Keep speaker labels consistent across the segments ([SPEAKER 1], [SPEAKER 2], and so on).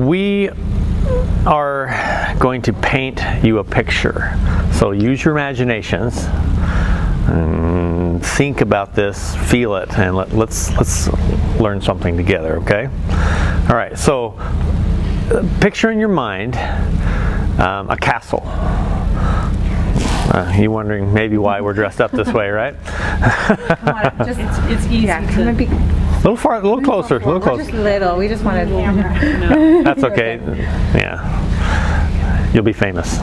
[SPEAKER 1] we are going to paint you a picture. So use your imaginations and think about this, feel it, and let's learn something together, okay? All right, so picture in your mind a castle. You wondering maybe why we're dressed up this way, right?
[SPEAKER 2] Come on, it's easy.
[SPEAKER 1] A little closer, a little closer.
[SPEAKER 2] Just little. We just wanted.
[SPEAKER 1] That's okay. Yeah, you'll be famous.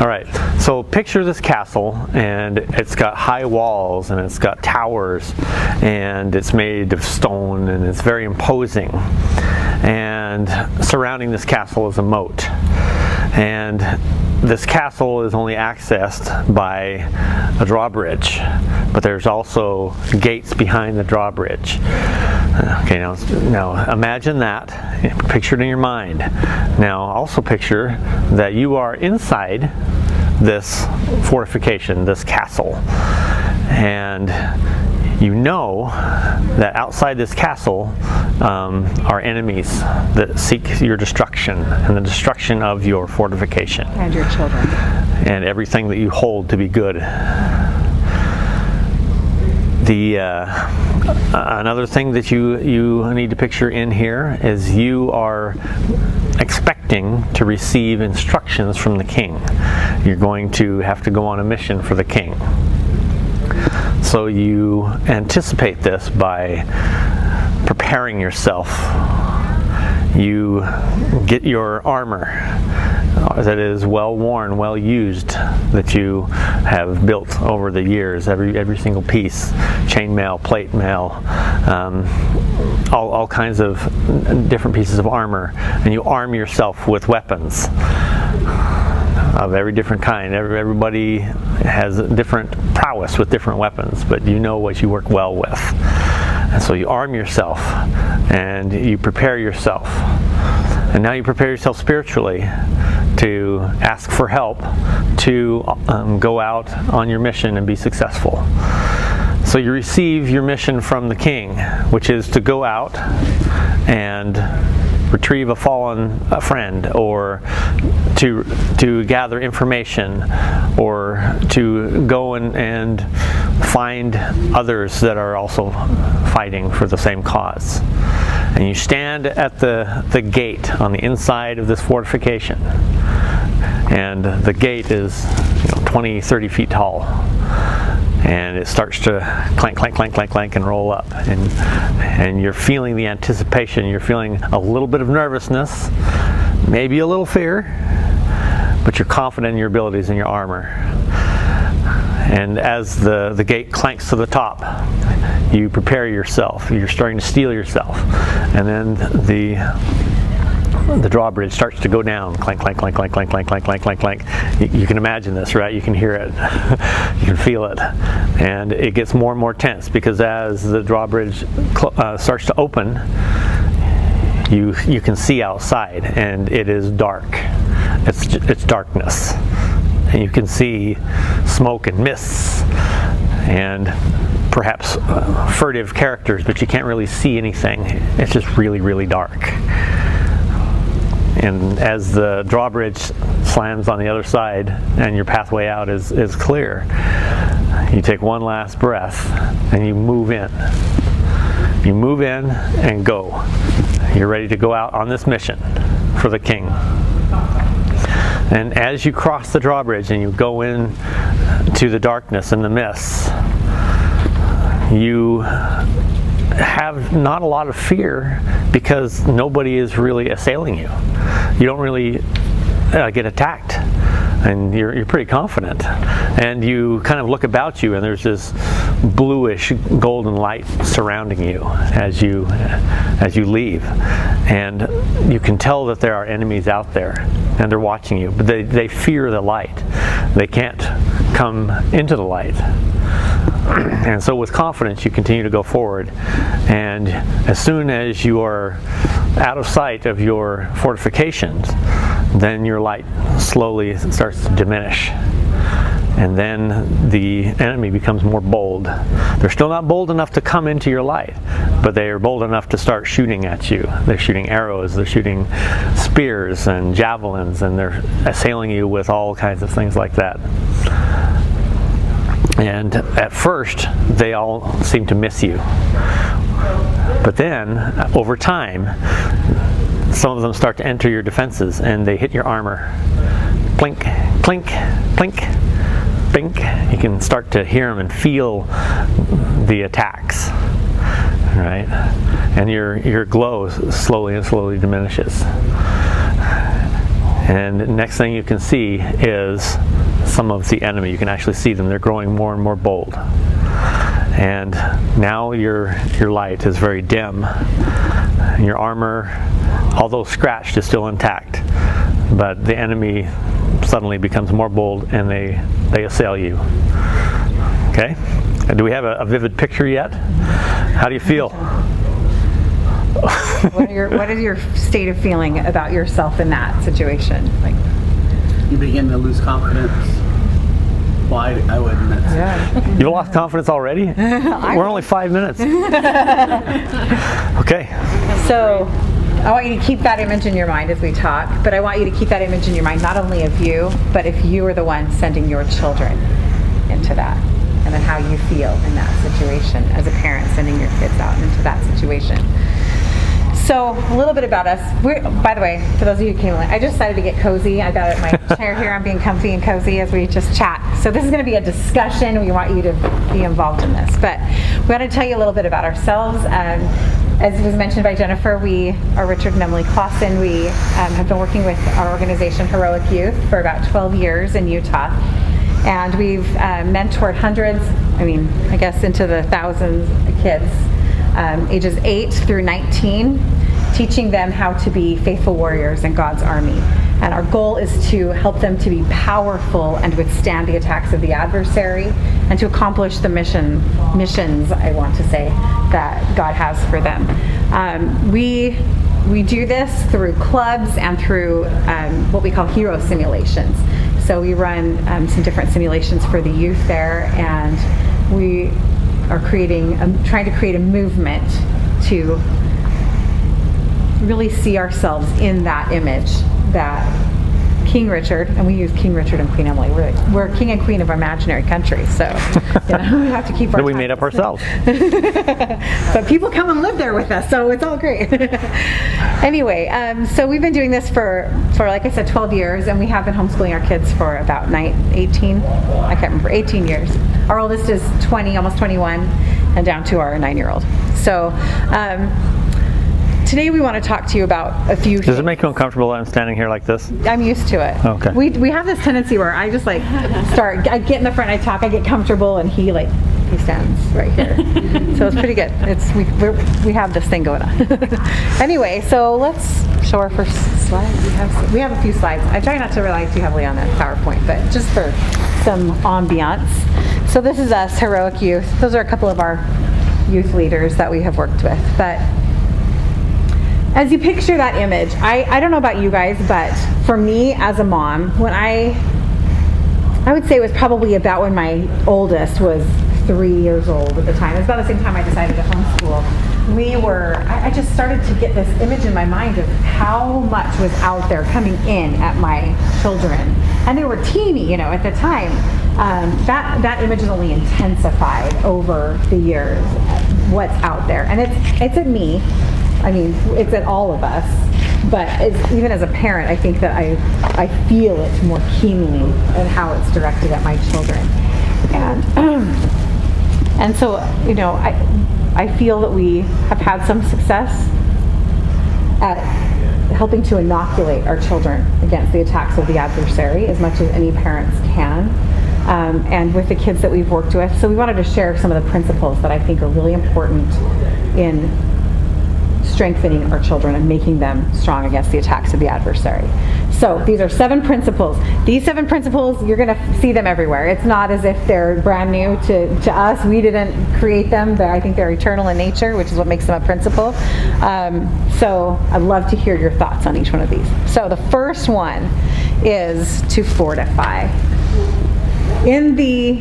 [SPEAKER 1] All right. So picture this castle, and it's got high walls, and it's got towers, and it's made of stone, and it's very imposing. And surrounding this castle is a moat, and this castle is only accessed by a drawbridge, but there's also gates behind the drawbridge. Okay, now imagine that, picture it in your mind. Now also picture that you are inside this fortification, this castle, and you know that outside this castle are enemies that seek your destruction and the destruction of your fortification.
[SPEAKER 2] And your children.
[SPEAKER 1] And everything that you hold to be good. Another thing that you need to picture in here is you are expecting to receive instructions from the king. You're going to have to go on a mission for the king. So you anticipate this by preparing yourself. You get your armor that is well worn, well used, that you have built over the years, every single piece, chainmail, plate mail, all kinds of different pieces of armor, and you arm yourself with weapons of every different kind. Everybody has different prowess with different weapons, but you know what you work well with. And so you arm yourself and you prepare yourself. And now you prepare yourself spiritually to ask for help to go out on your mission and be successful. So you receive your mission from the king, which is to go out and retrieve a fallen friend, or to gather information, or to go and find others that are also fighting for the same cause. And you stand at the gate on the inside of this fortification, and the gate is 20, 30 feet tall. And it starts to clank, clank, clank, clank, clank, and roll up. And you're feeling the anticipation. You're feeling a little bit of nervousness, maybe a little fear, but you're confident in your abilities and your armor. And as the gate clanks to the top, you prepare yourself. You're starting to steel yourself. And then the drawbridge starts to go down, clank, clank, clank, clank, clank, clank, clank, clank, clank, clank. You can imagine this, right? You can hear it, you can feel it, and it gets more and more tense, because as the drawbridge starts to open, you can see outside, and it is dark. It's darkness, and you can see smoke and mists, and perhaps furtive characters, but you can't really see anything. It's just really, really dark. And as the drawbridge slams on the other side and your pathway out is clear, you take one last breath and you move in. You move in and go. You're ready to go out on this mission for the king. And as you cross the drawbridge and you go in to the darkness and the mists, you have not a lot of fear, because nobody is really assailing you. You don't really get attacked, and you're pretty confident. And you kind of look about you, and there's this bluish golden light surrounding you as you leave, and you can tell that there are enemies out there, and they're watching you, but they fear the light. They can't come into the light. And so with confidence you continue to go forward, and as soon as you are out of sight of your fortifications, then your light slowly starts to diminish, And then the enemy becomes more bold. They're still not bold enough to come into your light, but they are bold enough to start shooting at you. They're shooting arrows, they're shooting spears and javelins, and they're assailing you with all kinds of things like that. And at first, they all seem to miss you. But then, over time, some of them start to enter your defenses, and they hit your armor. Plink, plink, plink, blink. You can start to hear them and feel the attacks, right? And your glow slowly and slowly diminishes. And next thing you can see is some of the enemy. You can actually see them. They're growing more and more bold. And now your light is very dim. Your armor, although scratched, is still intact. But the enemy suddenly becomes more bold, and they assail you. Okay? Do we have a vivid picture yet? How do you feel?
[SPEAKER 2] What is your state of feeling about yourself in that situation? Like,
[SPEAKER 3] you begin to lose confidence. Well, I would admit.
[SPEAKER 2] yeah.
[SPEAKER 1] You lost confidence already? We're only 5 minutes. Okay.
[SPEAKER 2] So I want you to keep that image in your mind as we talk, but I want you to keep that image in your mind not only of you, but if you are the one sending your children into that, and then how you feel in that situation as a parent sending your kids out into that situation. So a little bit about us. By the way, for those of you who came in, I just decided to get cozy. I got my chair here. I'm being comfy and cozy as we just chat. So this is going to be a discussion. We want you to be involved in this. But we want to tell you a little bit about ourselves. As was mentioned by Jennifer, we are Richard and Emily Clawson. We have been working with our organization, Heroic Youth, for about 12 years in Utah. And we've mentored hundreds, I guess into the thousands of kids, ages 8 through 19, teaching them how to be faithful warriors in God's army. And our goal is to help them to be powerful and withstand the attacks of the adversary, and to accomplish the missions, I want to say, that God has for them. We do this through clubs and through what we call hero simulations. So we run some different simulations for the youth there, and we are trying to create a movement to really see ourselves in that image that King Richard, and we use King Richard and Queen Emily. We're king and queen of our imaginary country, so we have to keep our.
[SPEAKER 1] That we made up ourselves.
[SPEAKER 2] But people come and live there with us, so it's all great. Anyway, so we've been doing this for like I said, 12 years, and we have been homeschooling our kids for about 18. I can't remember, 18 years. Our oldest is 20, almost 21, and down to our 9-year-old. So. Today we want to talk to you about a few things.
[SPEAKER 1] Does it make you uncomfortable that I'm standing here like this?
[SPEAKER 2] I'm used to it.
[SPEAKER 1] Okay.
[SPEAKER 2] We have this tendency where I just I get in the front, I talk, I get comfortable, and he stands right here. So it's pretty good. We have this thing going on. Anyway, so let's show our first slide. We have a few slides. I try not to rely too heavily on that PowerPoint, but just for some ambiance. So this is us, Heroic Youth. Those are a couple of our youth leaders that we have worked with. But as you picture that image, I don't know about you guys, but for me as a mom, when I would say it was probably about when my oldest was 3 years old at the time. It was about the same time I decided to homeschool. I just started to get this image in my mind of how much was out there coming in at my children. And they were teeny, at the time. That image is only intensified over the years, what's out there. And it's at me. It's at all of us, but even as a parent, I think that I feel it more keenly in how it's directed at my children. And so, I feel that we have had some success at helping to inoculate our children against the attacks of the adversary as much as any parents can. And with the kids that we've worked with. So we wanted to share some of the principles that I think are really important in strengthening our children and making them strong against the attacks of the adversary. So these are 7 principles. These 7 principles, you're going to see them everywhere. It's not as if they're brand new to us. We didn't create them. I think they're eternal in nature, which is what makes them a principle. So I'd love to hear your thoughts on each one of these. So the first one is to fortify. In the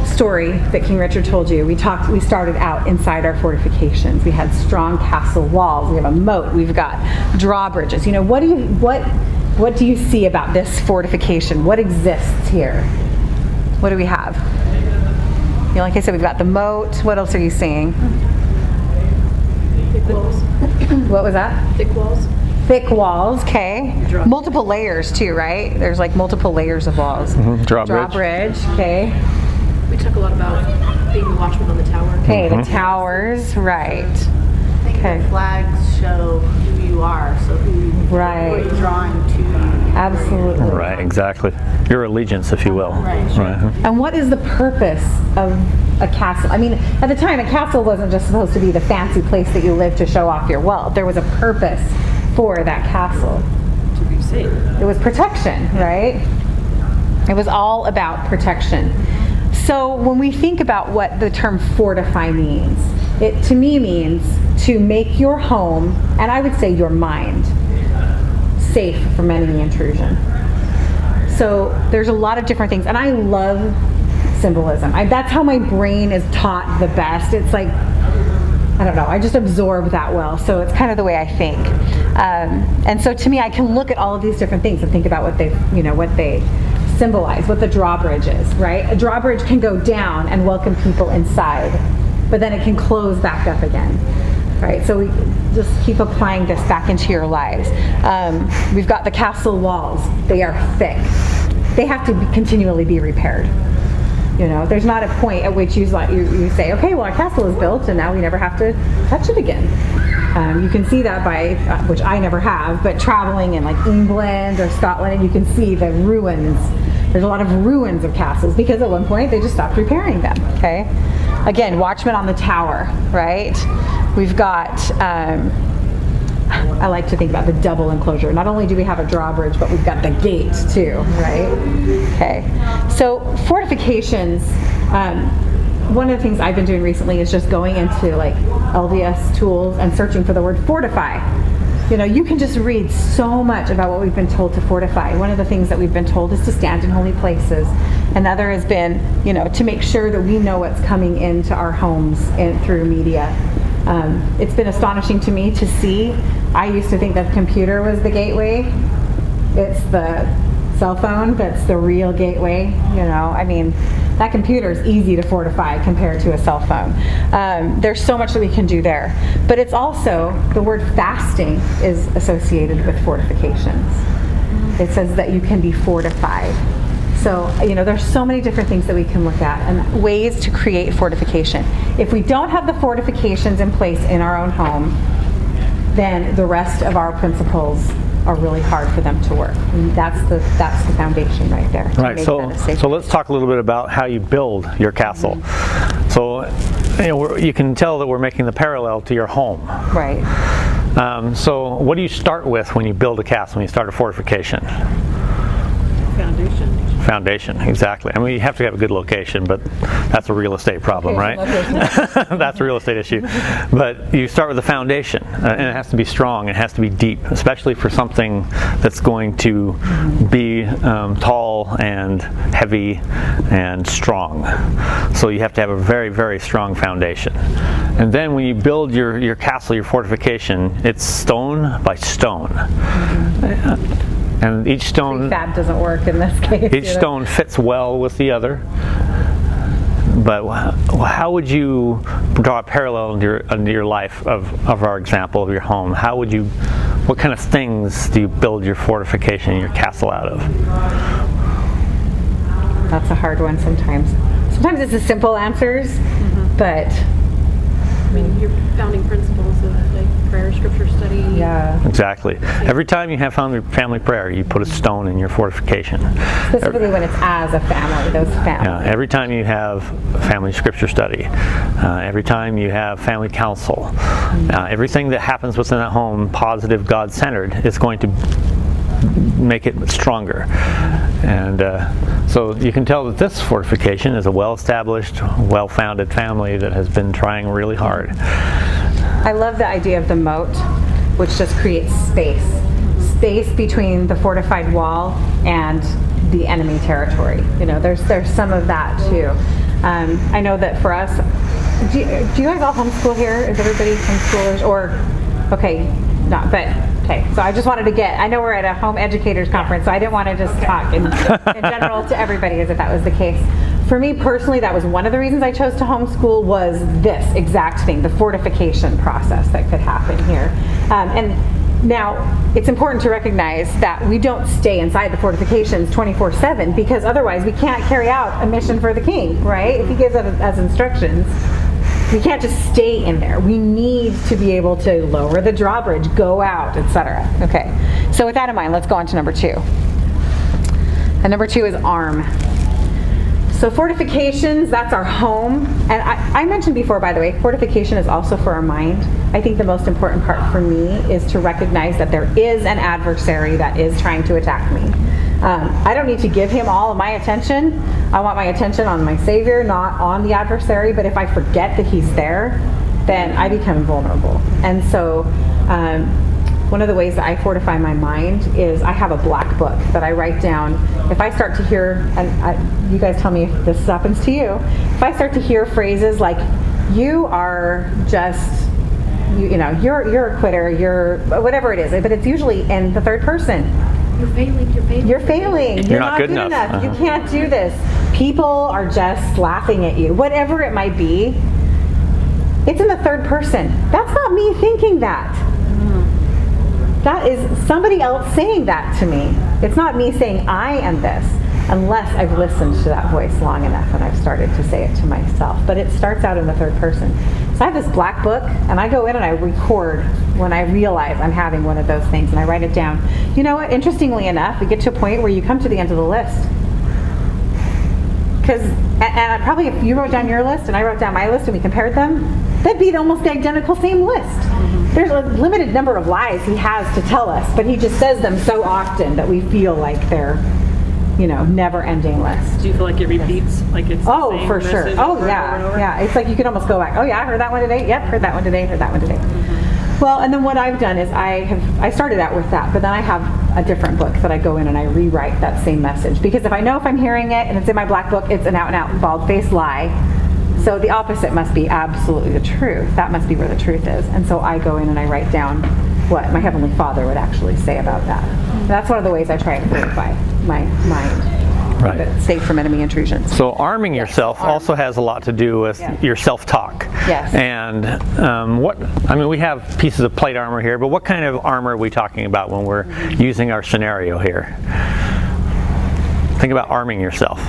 [SPEAKER 2] story that King Richard told you, we started out inside our fortifications. We had strong castle walls. We have a moat. We've got drawbridges. You know, what do you see about this fortification? What exists here? What do we have? You know, like I said, we've got the moat. What else are you seeing?
[SPEAKER 4] Thick walls.
[SPEAKER 2] What was that?
[SPEAKER 4] Thick walls.
[SPEAKER 2] Thick walls, okay. Multiple layers too, right? There's like multiple layers of walls. Drawbridge, okay.
[SPEAKER 4] We talk a lot about being the watchman on the tower.
[SPEAKER 2] Okay, the towers, right.
[SPEAKER 5] I think the flags show who you are, so who
[SPEAKER 2] Right.
[SPEAKER 5] you're drawing to.
[SPEAKER 2] Absolutely.
[SPEAKER 1] Right, exactly. Your allegiance, if you will.
[SPEAKER 5] Right.
[SPEAKER 2] And what is the purpose of a castle? I mean, at the time, a castle wasn't just supposed to be the fancy place that you lived to show off your wealth. There was a purpose for that castle.
[SPEAKER 4] To be safe.
[SPEAKER 2] It was protection, right? It was all about protection. So when we think about what the term fortify means, it to me means to make your home, and I would say your mind, safe from enemy intrusion. So there's a lot of different things, and I love symbolism. That's how my brain is taught the best. It's like, I don't know, I just absorb that well. So it's kind of the way I think. And so to me, I can look at all of these different things and think about what they symbolize, what the drawbridge is, right? A drawbridge can go down and welcome people inside, but then it can close back up again, right? So we just keep applying this back into your lives. We've got the castle walls. They are thick. They have to continually be repaired. You know, there's not a point at which you say, okay, well, our castle is built and now we never have to touch it again. You can see that by, which I never have, but traveling in like England or Scotland, and you can see the ruins. There's a lot of ruins of castles because at one point they just stopped repairing them, okay? Again, watchmen on the tower, right? We've got, I like to think about the double enclosure. Not only do we have a drawbridge, but we've got the gate too, right? Okay. So fortifications, one of the things I've been doing recently is just going into like LDS tools and searching for the word fortify. You know, you can just read so much about what we've been told to fortify. One of the things that we've been told is to stand in holy places. Another has been, you know, to make sure that we know what's coming into our homes through media. It's been astonishing to me to see. I used to think that the computer was the gateway. It's the cell phone that's the real gateway. You know, I mean, that computer is easy to fortify compared to a cell phone. There's so much that we can do there. But it's also, the word fasting is associated with fortifications. It says that you can be fortified. So, you know, there's so many different things that we can look at and ways to create fortification. If we don't have the fortifications in place in our own home, then the rest of our principles are really hard for them to work. And that's the foundation right there.
[SPEAKER 1] Right. So let's talk a little bit about how you build your castle. Mm-hmm. So, you know, you can tell that we're making the parallel to your home.
[SPEAKER 2] Right.
[SPEAKER 1] So what do you start with when you build a castle, when you start a fortification? Foundation, exactly. I mean, you have to have a good location, but that's a real estate problem, right? That's a real estate issue. But you start with the foundation, and it has to be strong, it has to be deep, especially for something that's going to be tall and heavy and strong. So you have to have a very, very strong foundation. And then when you build your castle, your fortification, it's stone by stone. And each stone
[SPEAKER 2] prefab doesn't work in this case.
[SPEAKER 1] Each stone fits well with the other. But how would you draw a parallel into your life of our example of your home? What kind of things do you build your fortification, your castle out of?
[SPEAKER 2] That's a hard one sometimes. Sometimes it's the simple answers, but
[SPEAKER 4] I mean, your founding principles of like prayer, scripture study.
[SPEAKER 2] yeah.
[SPEAKER 1] Exactly. Every time you have family prayer, you put a stone in your fortification.
[SPEAKER 2] Specifically when it's as a family, those families.
[SPEAKER 1] Yeah, every time you have family scripture study, every time you have family counsel, everything that happens within that home, positive, God-centered, is going to make it stronger. And so you can tell that this fortification is a well-established, well-founded family that has been trying really hard.
[SPEAKER 2] I love the idea of the moat, which just creates space between the fortified wall and the enemy territory. You know, there's some of that too. I know that for us, do you guys all homeschool here? Is everybody homeschoolers? Or, okay, not, but, okay. So I just wanted to I know we're at a home educators conference, so I didn't want to just talk in general to everybody as if that was the case. For me personally, that was one of the reasons I chose to homeschool, was this exact thing, the fortification process that could happen here. And now, it's important to recognize that we don't stay inside the fortifications 24/7, because otherwise we can't carry out a mission for the king, right? If he gives us as instructions, we can't just stay in there. We need to be able to lower the drawbridge, go out, etc. Okay, so with that in mind, let's go on to number 2. And number 2 is arm. So fortifications, that's our home. And I mentioned before, by the way, fortification is also for our mind. I think the most important part for me is to recognize that there is an adversary that is trying to attack me. I don't need to give him all of my attention. I want my attention on my Savior, not on the adversary. But if I forget that he's there, then I become vulnerable. And so one of the ways that I fortify my mind is I have a black book that I write down. If I start to hear, and you guys tell me if this happens to you, if I start to hear phrases like, you are just, you know, you're a quitter, you're, whatever it is, but it's usually in the third person.
[SPEAKER 4] You're failing, you're failing.
[SPEAKER 2] You're failing. You're not good enough.
[SPEAKER 1] Uh-huh.
[SPEAKER 2] You can't do this. People are just laughing at you. Whatever it might be, it's in the third person. That's not me thinking that. That is somebody else saying that to me. It's not me saying I am this, unless I've listened to that voice long enough and I've started to say it to myself. But it starts out in the third person. So I have this black book, and I go in and I record when I realize I'm having one of those things, and I write it down. You know what? Interestingly enough, we get to a point where you come to the end of the list. Because, and probably if you wrote down your list and I wrote down my list and we compared them, that'd be almost the identical same list. There's a limited number of lies he has to tell us, but he just says them so often that we feel like they're, you know, never-ending list.
[SPEAKER 4] Do you feel like it repeats? Like it's the
[SPEAKER 2] Oh,
[SPEAKER 4] same
[SPEAKER 2] for sure.
[SPEAKER 4] message
[SPEAKER 2] Oh,
[SPEAKER 4] over and over and
[SPEAKER 2] yeah,
[SPEAKER 4] over?
[SPEAKER 2] yeah. It's like you can almost go back. Oh, yeah, I heard that one today. Yep, heard that one today. Heard that one today. Well, and then what I've done is I started out with that, but then I have a different book that I go in and I rewrite that same message, because if I know if I'm hearing it and it's in my black book, it's an out-and-out bald-faced lie. So the opposite must be absolutely the truth. That must be where the truth is. And so I go in and I write down what my Heavenly Father would actually say about that. And that's one of the ways I try to fortify my mind.
[SPEAKER 1] Right.
[SPEAKER 2] Keep it safe from enemy intrusions.
[SPEAKER 1] So arming yourself also has a lot to do with your self-talk.
[SPEAKER 2] Yes.
[SPEAKER 1] And we have pieces of plate armor here, but what kind of armor are we talking about when we're using our scenario here? Think about arming yourself.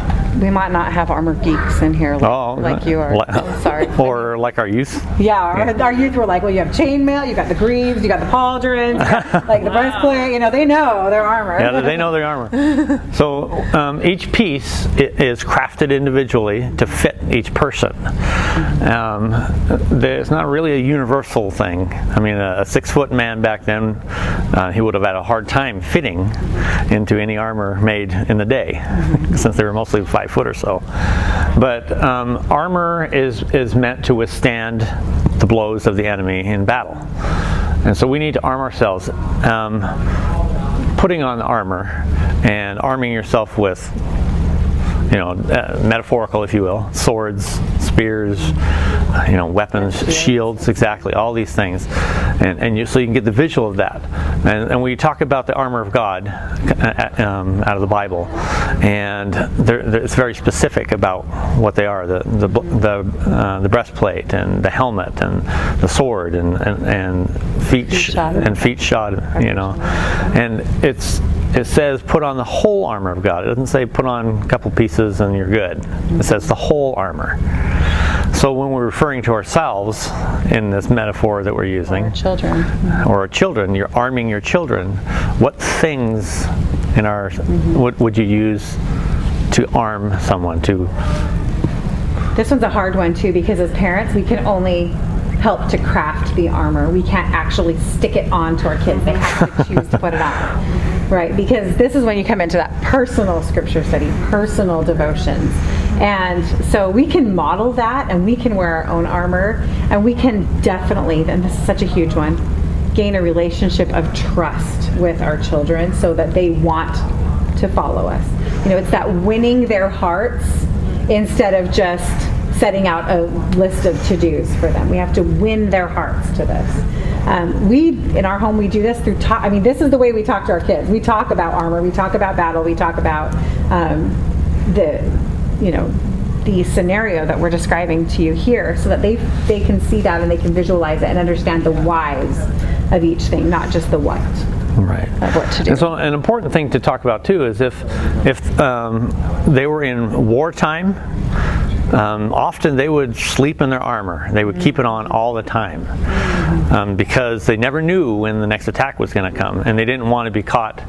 [SPEAKER 2] We might not have armor geeks in here like you are. Sorry.
[SPEAKER 1] Or like our youth.
[SPEAKER 2] Yeah, our youth were like, well, you have chainmail, you got the greaves, you got the pauldrons, like the breastplate. You know, they know their armor.
[SPEAKER 1] Yeah, they know their armor. So each piece is crafted individually to fit each person. It's not really a universal thing. I mean, a 6-foot man back then, he would have had a hard time fitting into any armor made in the day, since they were mostly 5 foot or so. But armor is meant to withstand the blows of the enemy in battle. And so we need to arm ourselves. Putting on the armor and arming yourself with, metaphorical, if you will, swords, spears, weapons, shields, exactly, all these things. So you can get the visual of that. And we talk about the armor of God out of the Bible, and it's very specific about what they are: the breastplate and the helmet and the sword and feet shod. And it says put on the whole armor of God. It doesn't say put on a couple pieces and you're good. It says the whole armor. So when we're referring to ourselves in this metaphor that we're using, or our children, you're arming your children. What things would you use to arm someone to?
[SPEAKER 2] This one's a hard one too, because as parents, we can only help to craft the armor. We can't actually stick it on to our kids. They have to choose to put it on, right? Because this is when you come into that personal scripture study, personal devotions. And so we can model that, and we can wear our own armor, and we can definitely, and this is such a huge one, gain a relationship of trust with our children so that they want to follow us. It's that winning their hearts instead of just setting out a list of to-dos for them. We have to win their hearts to this. In our home, we do this through this is the way we talk to our kids. We talk about armor, we talk about battle, we talk about the scenario that we're describing to you here, so that they can see that and they can visualize it and understand the whys of each thing, not just the what.
[SPEAKER 1] Right.
[SPEAKER 2] Of what to do.
[SPEAKER 1] And so an important thing to talk about too is if they were in wartime, often they would sleep in their armor. They would keep it on all the time because they never knew when the next attack was going to come, and they didn't want to be caught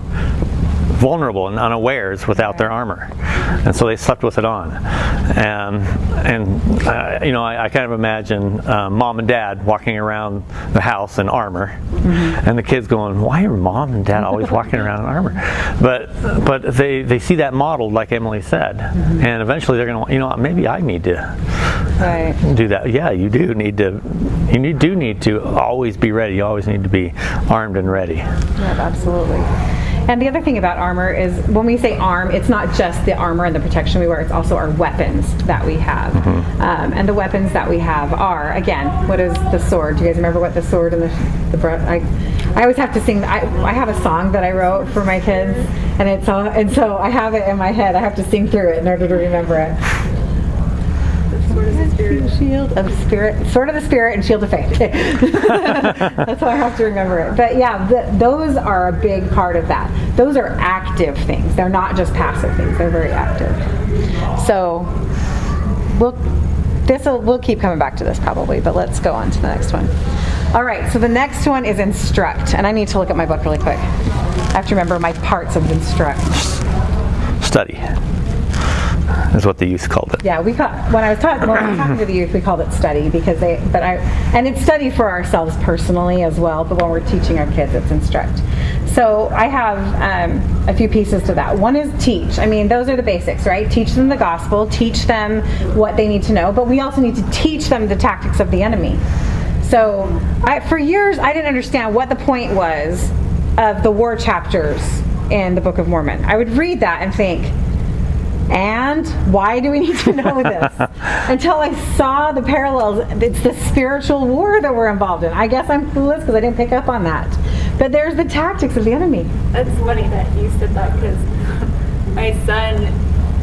[SPEAKER 1] vulnerable and unawares without their armor, and so they slept with it on. I kind of imagine mom and dad walking around the house in armor, and the kids going, "Why are mom and dad always walking around in armor?" But they see that modeled, like Emily said, and eventually they're going to, maybe I need to do that. Yeah, you do need to. You do need to always be ready. You always need to be armed and ready.
[SPEAKER 2] Yeah, absolutely. And the other thing about armor is when we say arm, it's not just the armor and the protection we wear, it's also our weapons that we have. And the weapons that we have are, again, what is the sword? Do you guys remember what the sword and the I always have to sing. I have a song that I wrote for my kids, and so I have it in my head. I have to sing through it in order to remember it.
[SPEAKER 4] Sword of the Spirit.
[SPEAKER 2] Shield of Spirit, Sword of the Spirit, and Shield of Faith. That's how I have to remember it. But yeah, those are a big part of that. Those are active things. They're not just passive things. They're very active. So we'll keep coming back to this probably, but let's go on to the next one. All right, so the next one is instruct, and I need to look at my book really quick. I have to remember my parts of instruct.
[SPEAKER 1] Study is what the youth called it.
[SPEAKER 2] Yeah, when I was talking to the youth, we called it study and it's study for ourselves personally as well. But when we're teaching our kids, it's instruct. So I have a few pieces to that. One is teach. Those are the basics, right? Teach them the gospel. Teach them what they need to know. But we also need to teach them the tactics of the enemy. So for years, I didn't understand what the point was of the war chapters in the Book of Mormon. I would read that and think, and why do we need to know this? Until I saw the parallels. It's the spiritual war that we're involved in. I guess I'm clueless because I didn't pick up on that. But there's the tactics of the enemy.
[SPEAKER 6] It's funny that you said that because my son,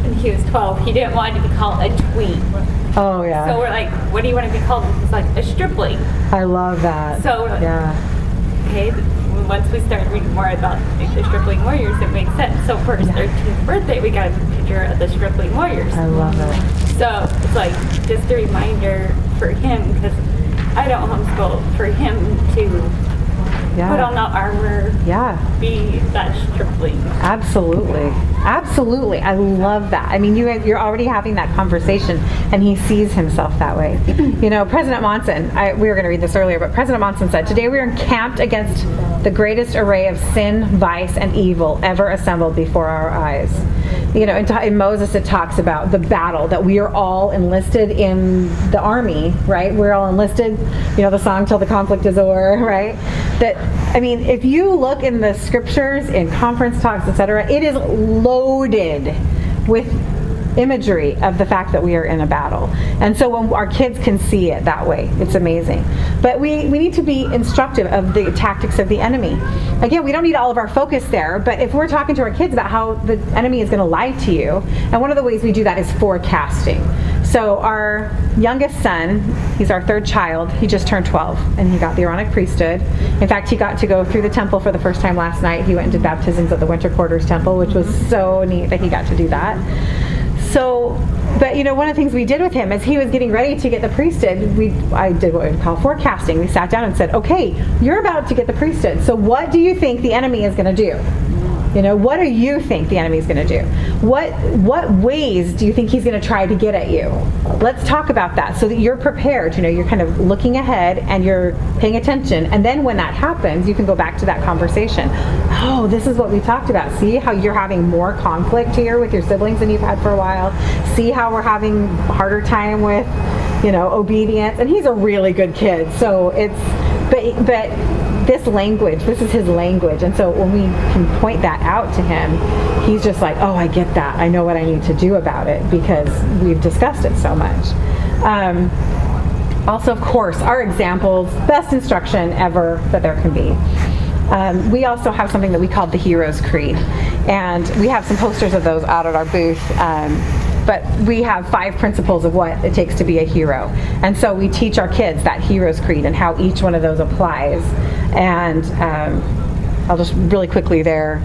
[SPEAKER 6] when he was 12, he didn't want to be called a tween.
[SPEAKER 2] Oh, yeah.
[SPEAKER 6] So we're like, what do you want to be called? He's like, a stripling.
[SPEAKER 2] I love that.
[SPEAKER 6] So,
[SPEAKER 2] yeah.
[SPEAKER 6] Okay, once we started reading more about the stripling warriors, it makes sense. So for his 13th birthday, we got a picture of the stripling warriors.
[SPEAKER 2] I love it.
[SPEAKER 6] So it's like just a reminder for him, because I don't homeschool, for him to put on the armor, be that stripling.
[SPEAKER 2] Absolutely. Absolutely. I love that. You're already having that conversation, and he sees himself that way. President Monson, we were going to read this earlier, but President Monson said, "Today we are encamped against the greatest array of sin, vice, and evil ever assembled before our eyes." In Moses it talks about the battle, that we are all enlisted in the army, right? We're all enlisted, the song "Till the Conflict is O'er," right? If you look in the scriptures, in conference talks, etc., it is loaded with imagery of the fact that we are in a battle. And so when our kids can see it that way, it's amazing. But we need to be instructive of the tactics of the enemy. Again, we don't need all of our focus there, but if we're talking to our kids about how the enemy is going to lie to you, and one of the ways we do that is forecasting. So our youngest son, he's our third child, he just turned 12, and he got the Aaronic priesthood. In fact, he got to go through the temple for the first time last night. He went and did baptisms at the Winter Quarters Temple, which was so neat that he got to do that. But one of the things we did with him as he was getting ready to get the priesthood, I did what we would call forecasting. We sat down and said, okay, you're about to get the priesthood, so what do you think the enemy is going to do? What do you think the enemy is going to do? What ways do you think he's going to try to get at you? Let's talk about that so that you're prepared. You're kind of looking ahead and you're paying attention. And then when that happens, you can go back to that conversation. Oh, this is what we talked about. See how you're having more conflict here with your siblings than you've had for a while. See how we're having a harder time with, obedience. And he's a really good kid. So but this language, this is his language. And so when we can point that out to him, he's just like, oh, I get that. I know what I need to do about it because we've discussed it so much. Also, of course, our examples, best instruction ever that there can be. We also have something that we call the Hero's Creed. And we have some posters of those out at our booth. But we have 5 principles of what it takes to be a hero. And so we teach our kids that Hero's Creed and how each one of those applies. And I'll just really quickly there,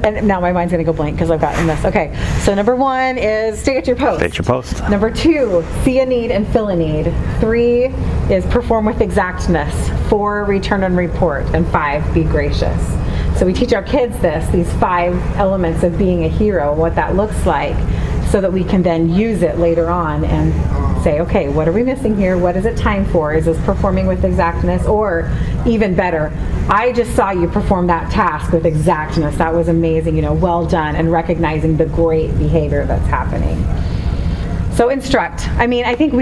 [SPEAKER 2] and now my mind's gonna go blank because I've gotten this. Okay, so number 1 is stay at your post.
[SPEAKER 1] Stay at your post.
[SPEAKER 2] Number 2, see a need and fill a need. 3 is perform with exactness. 4, return and report. And 5, be gracious. So we teach our kids these 5 elements of being a hero, what that looks like, so that we can then use it later on and say, okay, what are we missing here? What is it time for? Is this performing with exactness? Or even better, I just saw you perform that task with exactness. That was amazing, well done, and recognizing the great behavior that's happening. So instruct. I think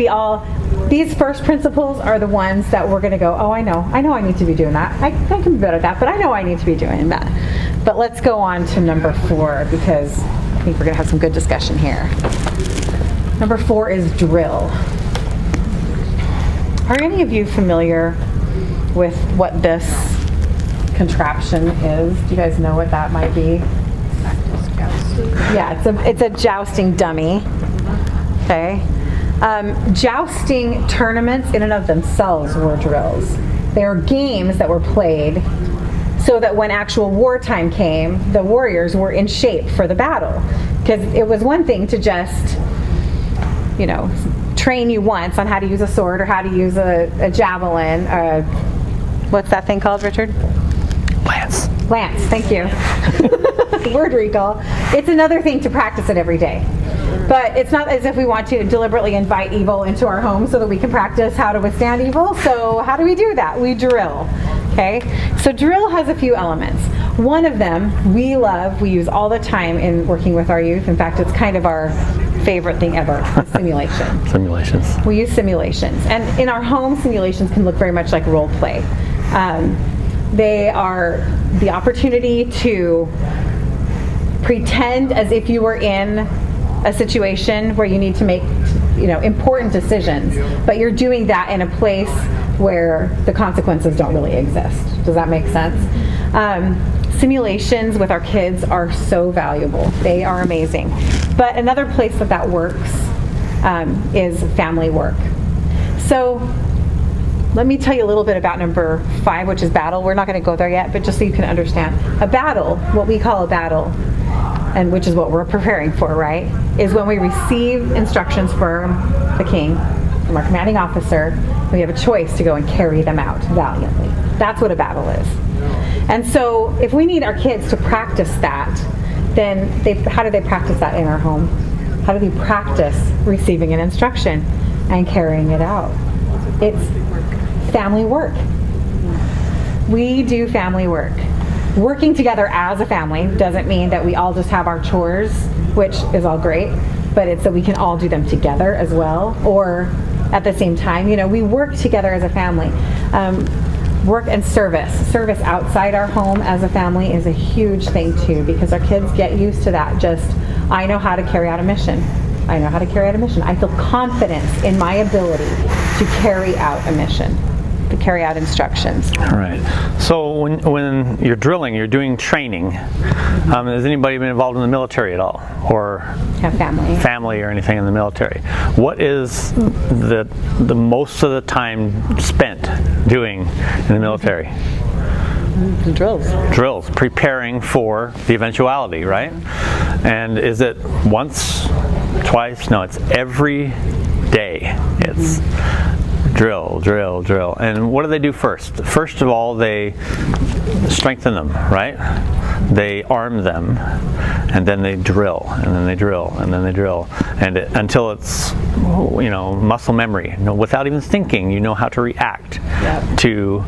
[SPEAKER 2] these first principles are the ones that we're going to go, oh, I know I need to be doing that. I can be better at that, but I know I need to be doing that. But let's go on to number 4 because I think we're going to have some good discussion here. Number 4 is drill. Are any of you familiar with what this contraption is? Do you guys know what that might be? Yeah, it's a jousting dummy. Okay. Jousting tournaments in and of themselves were drills. They are games that were played so that when actual wartime came, the warriors were in shape for the battle. Because it was one thing to just, train you once on how to use a sword or how to use a javelin. What's that thing called, Richard?
[SPEAKER 1] Lance.
[SPEAKER 2] Lance, thank you. Word recall. It's another thing to practice it every day. But it's not as if we want to deliberately invite evil into our home so that we can practice how to withstand evil. So how do we do that? We drill. Okay? So drill has a few elements. One of them we love, we use all the time in working with our youth. In fact, it's kind of our favorite thing ever, simulation.
[SPEAKER 1] Simulations.
[SPEAKER 2] We use simulations. And in our home, simulations can look very much like role play. They are the opportunity to pretend as if you were in a situation where you need to make important decisions, but you're doing that in a place where the consequences don't really exist. Does that make sense? Simulations with our kids are so valuable. They are amazing. But another place that works is family work. So let me tell you a little bit about number 5, which is battle. We're not going to go there yet, but just so you can understand. A battle, what we call a battle, and which is what we're preparing for, right, is when we receive instructions from the king, from our commanding officer, we have a choice to go and carry them out valiantly. That's what a battle is. And so if we need our kids to practice that, then how do they practice that in our home? How do they practice receiving an instruction and carrying it out? It's family work. We do family work. Working together as a family doesn't mean that we all just have our chores, which is all great, but it's that we can all do them together as well, or at the same time. We work together as a family. Work and service outside our home as a family is a huge thing too, because our kids get used to that. I know how to carry out a mission. I know how to carry out a mission. I feel confidence in my ability to carry out a mission, to carry out instructions.
[SPEAKER 1] All right. So when you're drilling, you're doing training. Has anybody been involved in the military at all, or
[SPEAKER 2] have family
[SPEAKER 1] or anything in the military? What is the most of the time spent doing in the military? Drills, preparing for the eventuality, right? And is it once, twice? No, it's every day. It's drill. And what do they do first? First of all, they strengthen them, right? They arm them, and then they drill, and then they drill, and then they drill, and until it's muscle memory. Without even thinking, you know how to react to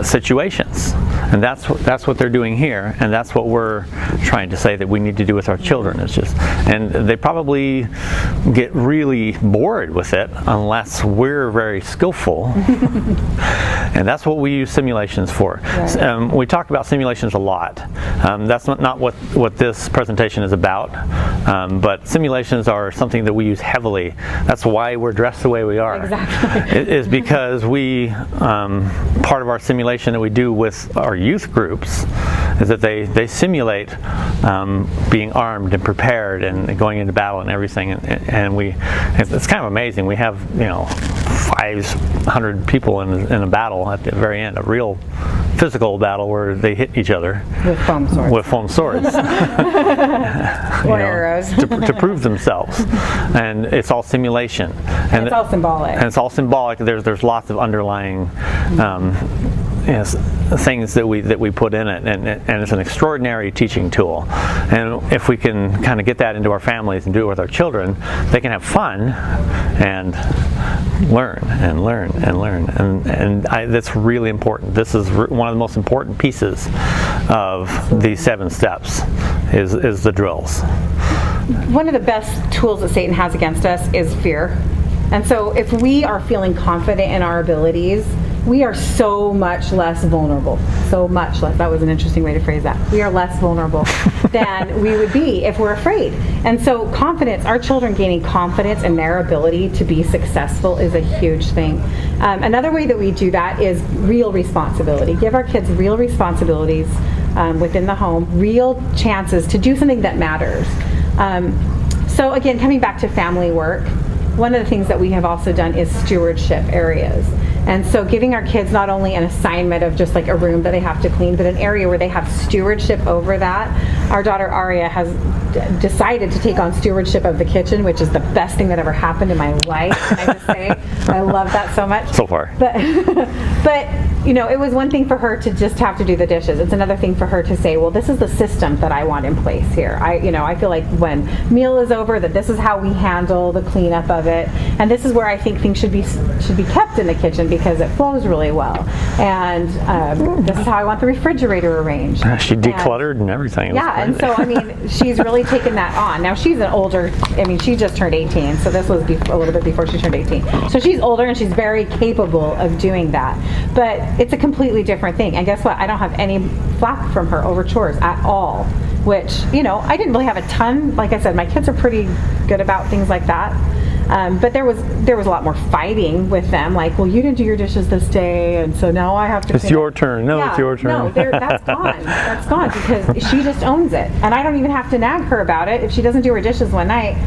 [SPEAKER 1] situations, and that's what they're doing here, and that's what we're trying to say that we need to do with our children. And they probably get really bored with it unless we're very skillful And that's what we use simulations for.
[SPEAKER 2] Right.
[SPEAKER 1] We talk about simulations a lot. That's not what this presentation is about, but simulations are something that we use heavily. That's why we're dressed the way we are.
[SPEAKER 2] Exactly.
[SPEAKER 1] It is because we, part of our simulation that we do with our youth groups is that they simulate being armed and prepared and going into battle and everything, and it's kind of amazing. We have 500 people in a battle at the very end, a real physical battle where they hit each other
[SPEAKER 2] With foam swords.
[SPEAKER 1] with foam swords
[SPEAKER 2] Or arrows.
[SPEAKER 1] to prove themselves, and it's all simulation, and
[SPEAKER 2] it's all symbolic.
[SPEAKER 1] and it's all symbolic. There's lots of underlying things that we put in it, and it's an extraordinary teaching tool. And if we can kind of get that into our families and do it with our children, they can have fun and learn and learn and learn, and that's really important. This is one of the most important pieces of these 7 steps is the drills.
[SPEAKER 2] One of the best tools that Satan has against us is fear. And so if we are feeling confident in our abilities, we are so much less vulnerable. So much less. That was an interesting way to phrase that. We are less vulnerable than we would be if we're afraid. And so confidence, our children gaining confidence in their ability to be successful is a huge thing. Another way that we do that is real responsibility. Give our kids real responsibilities within the home, real chances to do something that matters. So again, coming back to family work, one of the things that we have also done is stewardship areas. And so giving our kids not only an assignment of just like a room that they have to clean, but an area where they have stewardship over that. Our daughter Aria has decided to take on stewardship of the kitchen, which is the best thing that ever happened in my life. Can I just say, I love that so much.
[SPEAKER 1] So far.
[SPEAKER 2] But it was one thing for her to just have to do the dishes. It's another thing for her to say, well, this is the system that I want in place here. I feel like when meal is over, that this is how we handle the cleanup of it, and this is where I think things should be kept in the kitchen because it flows really well. And this is how I want the refrigerator arranged.
[SPEAKER 1] She decluttered and everything.
[SPEAKER 2] And so she's really taken that on. Now she's an older. She just turned 18, so this was a little bit before she turned 18. So she's older and she's very capable of doing that. But it's a completely different thing. And guess what? I don't have any flack from her over chores at all. Which I didn't really have a ton. Like I said, my kids are pretty good about things like that. But there was a lot more fighting with them. Like, well, you didn't do your dishes this day, and so now I have to.
[SPEAKER 1] It's your turn. No, it's your turn.
[SPEAKER 2] No, that's gone. That's gone because she just owns it, and I don't even have to nag her about it. If she doesn't do her dishes one night,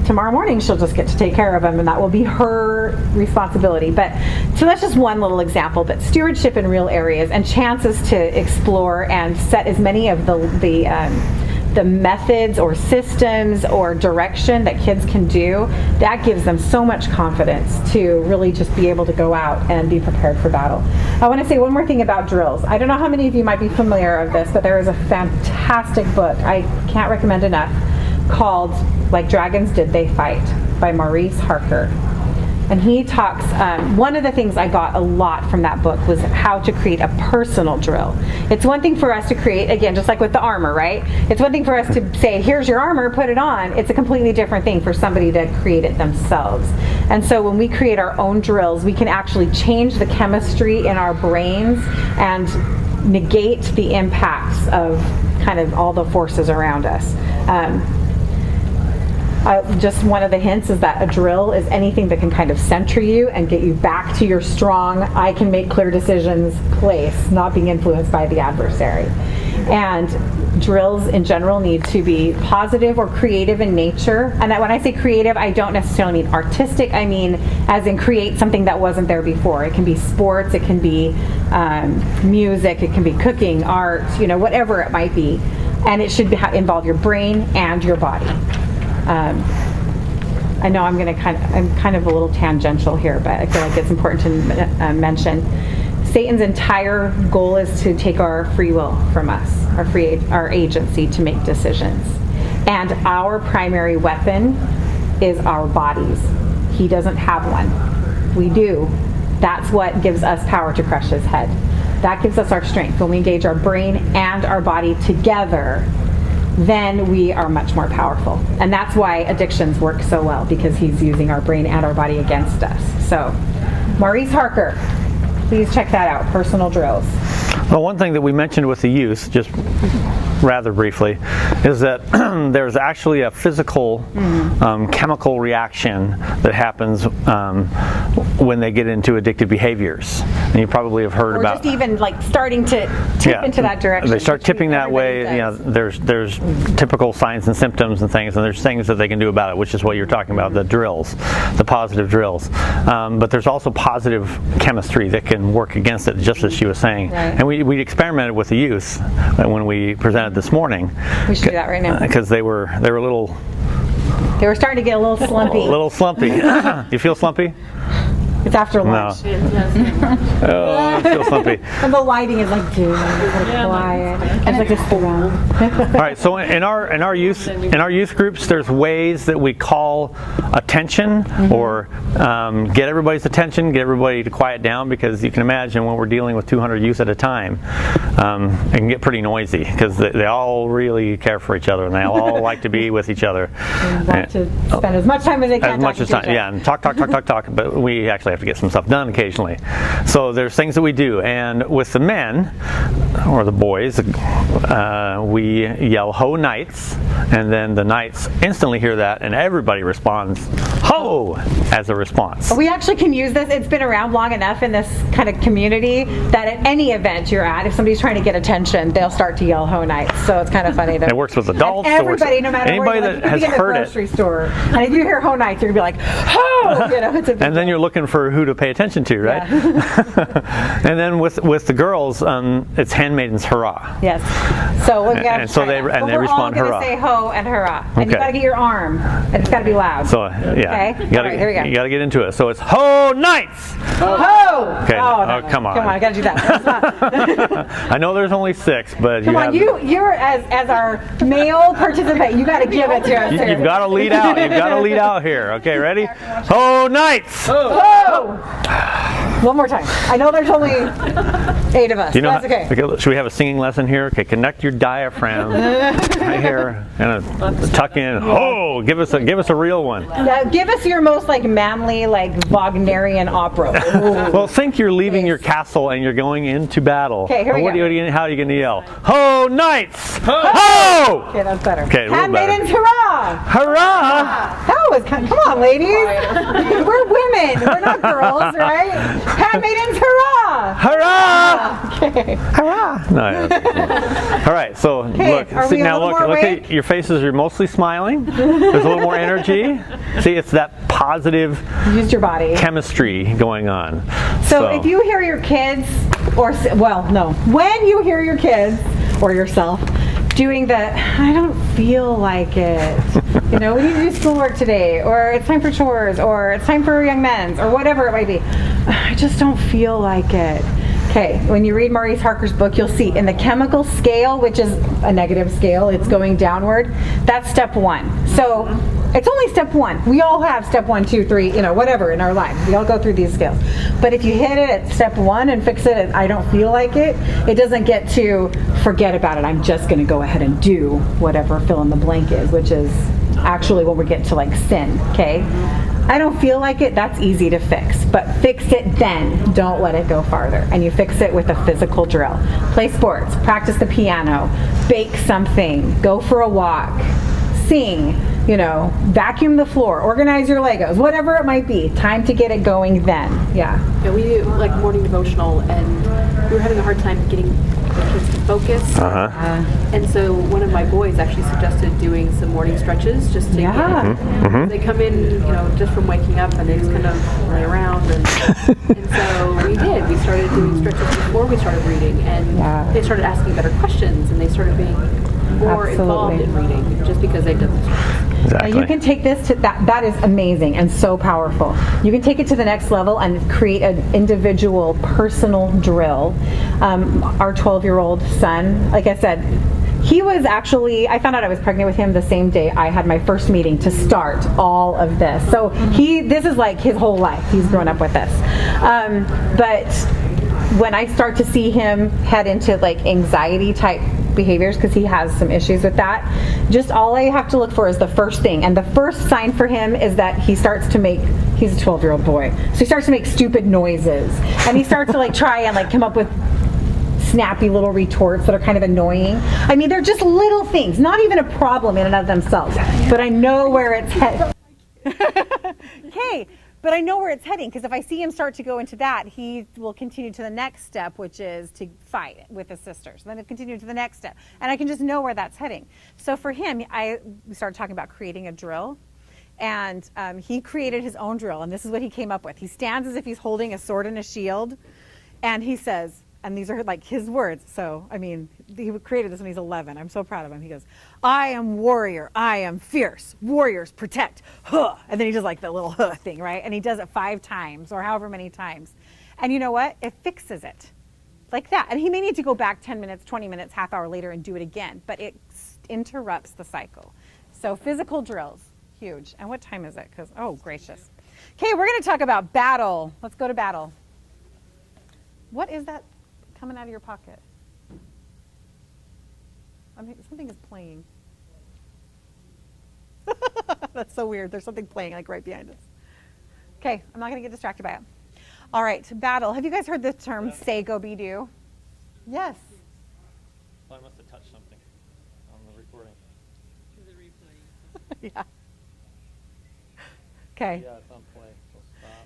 [SPEAKER 2] tomorrow morning she'll just get to take care of them, and that will be her responsibility. But so that's just one little example. But stewardship in real areas and chances to explore and set as many of the methods or systems or direction that kids can do, that gives them so much confidence to really just be able to go out and be prepared for battle. I want to say one more thing about drills. I don't know how many of you might be familiar of this, but there is a fantastic book I can't recommend enough called Like Dragons Did They Fight by Maurice Harker. And he talks, one of the things I got a lot from that book was how to create a personal drill. It's one thing for us to create, again, just like with the armor, right? It's one thing for us to say, here's your armor, put it on. It's a completely different thing for somebody to create it themselves. And so when we create our own drills, we can actually change the chemistry in our brains and negate the impacts of kind of all the forces around us. Just one of the hints is that a drill is anything that can kind of center you and get you back to your strong, I can make clear decisions place, not being influenced by the adversary. And drills in general need to be positive or creative in nature. And when I say creative, I don't necessarily mean artistic. I mean as in create something that wasn't there before. It can be sports, it can be music, it can be cooking, art, whatever it might be. And it should involve your brain and your body. I know I'm kind of a little tangential here, but I feel like it's important to mention. Satan's entire goal is to take our free will from us, our agency to make decisions. And our primary weapon is our bodies. He doesn't have one. We do. That's what gives us power to crush his head. That gives us our strength. When we engage our brain and our body together, then we are much more powerful. And that's why addictions work so well, because he's using our brain and our body against us. So, Maurice Harker, please check that out, Personal Drills.
[SPEAKER 1] Well, one thing that we mentioned with the youth, just rather briefly, is that there's actually a physical chemical reaction that happens when they get into addictive behaviors. And you probably have heard
[SPEAKER 2] Or
[SPEAKER 1] about...
[SPEAKER 2] just even like starting to tip into that direction.
[SPEAKER 1] They start tipping that way.
[SPEAKER 2] Everybody
[SPEAKER 1] There's typical signs and symptoms and things, and there's things that they can do about it, which is what you're talking about, the drills, the positive drills. But there's also positive chemistry that can work against it, just as she was saying.
[SPEAKER 2] Right.
[SPEAKER 1] And we experimented with the youth when we presented this morning.
[SPEAKER 2] We should do that right now.
[SPEAKER 1] Because they were a little...
[SPEAKER 2] They were starting to get a little slumpy.
[SPEAKER 1] A little slumpy. You feel slumpy?
[SPEAKER 2] It's after lunch.
[SPEAKER 1] Oh, I feel slumpy.
[SPEAKER 2] And the lighting is like dim, like quiet. It's like this around.
[SPEAKER 1] All right. So in our youth groups, there's ways that we call attention or get everybody's attention, get everybody to quiet down, because you can imagine when we're dealing with 200 youth at a time, it can get pretty noisy because they all really care for each other and they all like to be with each other.
[SPEAKER 2] And want to spend as much time as they can.
[SPEAKER 1] As much as time, yeah, and talk. But we actually have to get some stuff done occasionally. So there's things that we do, and with the men or the boys, we yell "Ho Knights," and then the knights instantly hear that, and everybody responds "Ho" as a response.
[SPEAKER 2] We actually can use this. It's been around long enough in this kind of community that at any event you're at, if somebody's trying to get attention, they'll start to yell "Ho Knights." So it's kind of funny.
[SPEAKER 1] It works with adults.
[SPEAKER 2] And everybody, no matter
[SPEAKER 1] anybody
[SPEAKER 2] where
[SPEAKER 1] that has
[SPEAKER 2] in the
[SPEAKER 1] heard
[SPEAKER 2] grocery store, and if you hear "Ho Knights," you're gonna be like "Ho!" You know, it's a big
[SPEAKER 1] and then you're looking for who to pay attention to, right?
[SPEAKER 2] Yeah.
[SPEAKER 1] And then with the girls, it's handmaidens hurrah.
[SPEAKER 2] Yes. So we
[SPEAKER 1] And so they respond
[SPEAKER 2] we're all
[SPEAKER 1] hurrah.
[SPEAKER 2] gonna say "Ho" and "hurrah," and you
[SPEAKER 1] Okay.
[SPEAKER 2] gotta get your arm, and it's gotta be loud.
[SPEAKER 1] So yeah,
[SPEAKER 2] Okay.
[SPEAKER 1] you gotta,
[SPEAKER 2] All right, here we go.
[SPEAKER 1] You gotta get into it. So it's "Ho Knights."
[SPEAKER 2] Ho!
[SPEAKER 1] Okay.
[SPEAKER 2] Oh, no,
[SPEAKER 1] Come on.
[SPEAKER 2] Come on, I gotta do that.
[SPEAKER 1] I know there's only 6, but
[SPEAKER 2] Come on, you're as our male participant, you gotta give it to us.
[SPEAKER 1] You've got to lead out. You've got to lead out here. Okay, ready? Ho Knights!
[SPEAKER 2] Ho! One more time. I know there's only 8 of us.
[SPEAKER 1] Do you know?
[SPEAKER 2] That's okay.
[SPEAKER 1] Should we have a singing lesson here? Okay, connect your diaphragm right here and tuck in. Ho! Give us a real one.
[SPEAKER 2] Now, give us your most like manly, like Wagnerian opera.
[SPEAKER 1] Well, think you're leaving your castle and you're going into battle.
[SPEAKER 2] Okay, here we go.
[SPEAKER 1] How are you going to yell? Ho Knights! Ho!
[SPEAKER 2] Okay, that's better.
[SPEAKER 1] Okay, a little better.
[SPEAKER 2] Handmaidens, hurrah!
[SPEAKER 1] Hurrah!
[SPEAKER 2] That was come on, ladies. We're women. We're not girls, right? Handmaidens, hurrah!
[SPEAKER 1] Hurrah!
[SPEAKER 2] Okay.
[SPEAKER 1] Hurrah! No, yeah. All right, so look.
[SPEAKER 2] are
[SPEAKER 1] See,
[SPEAKER 2] we a
[SPEAKER 1] now
[SPEAKER 2] little
[SPEAKER 1] look.
[SPEAKER 2] more
[SPEAKER 1] Look
[SPEAKER 2] awake?
[SPEAKER 1] at your faces. You're mostly smiling. There's a little more energy. See, it's that positive
[SPEAKER 2] Use your body.
[SPEAKER 1] chemistry going on.
[SPEAKER 2] So if you hear your kids, when you hear your kids or yourself doing the, I don't feel like it, we need to do schoolwork today, or it's time for chores, or it's time for young men's, or whatever it might be, I just don't feel like it. Okay, when you read Maurice Harker's book, you'll see in the chemical scale, which is a negative scale, it's going downward, that's step 1. So it's only step 1. We all have step 1, 2, 3, whatever in our life. We all go through these scales. But if you hit it at step 1 and fix it at I don't feel like it, it doesn't get to forget about it. I'm just going to go ahead and do whatever fill in the blank is, which is actually when we get to like sin, okay? I don't feel like it, that's easy to fix. But fix it then. Don't let it go farther. And you fix it with a physical drill. Play sports, practice the piano, bake something, go for a walk, sing, vacuum the floor, organize your Legos, whatever it might be. Time to get it going then. Yeah.
[SPEAKER 4] Yeah, we do like morning devotional, and we were having a hard time getting the kids to focus. And so one of my boys actually suggested doing some morning stretches just to get, they come in, just from waking up, and they just kind of lay around, and so we did. We started doing stretches before we started reading, and they started asking better questions, and they started being more involved in reading just because they've done this.
[SPEAKER 1] Exactly.
[SPEAKER 2] Now you can take this to that is amazing and so powerful. You can take it to the next level and create an individual personal drill. Our 12-year-old son, like I said, he was actually, I found out I was pregnant with him the same day I had my first meeting to start all of this. So this is like his whole life. He's grown up with this. But when I start to see him head into like anxiety type behaviors because he has some issues with that. Just all I have to look for is the first thing. And the first sign for him is that he starts to make, he's a 12-year-old boy, so he starts to make stupid noises. And he starts to like try and like come up with snappy little retorts that are kind of annoying. I mean, they're just little things, not even a problem in and of themselves. But I know where it's headed. Okay, but I know where it's heading because if I see him start to go into that, he will continue to the next step, which is to fight with his sisters. Then he'll continue to the next step, and I can just know where that's heading. So for him, we started talking about creating a drill, and he created his own drill, and this is what he came up with. He stands as if he's holding a sword and a shield, and he says, and these are like his words. So, I mean, he created this when he's 11. I'm so proud of him. He goes, I am warrior. I am fierce. Warriors protect. Huh. And then he does like the little huh thing, right? And he does it 5 times or however many times. And you know what? It fixes it like that. And he may need to go back 10 minutes, 20 minutes, half hour later and do it again. But it interrupts the cycle. So physical drills, huge. And what time is it? Because, oh, gracious. Okay, we're going to talk about battle. Let's go to battle. What is that coming out of your pocket? I mean, something is playing. That's so weird. There's something playing like right behind us. Okay, I'm not going to get distracted by it. All right, battle. Have you guys heard the term say, go, be, do? Yes.
[SPEAKER 1] Well, I must have touched something on the recording.
[SPEAKER 2] Yeah. Okay.
[SPEAKER 1] Yeah, it's on play.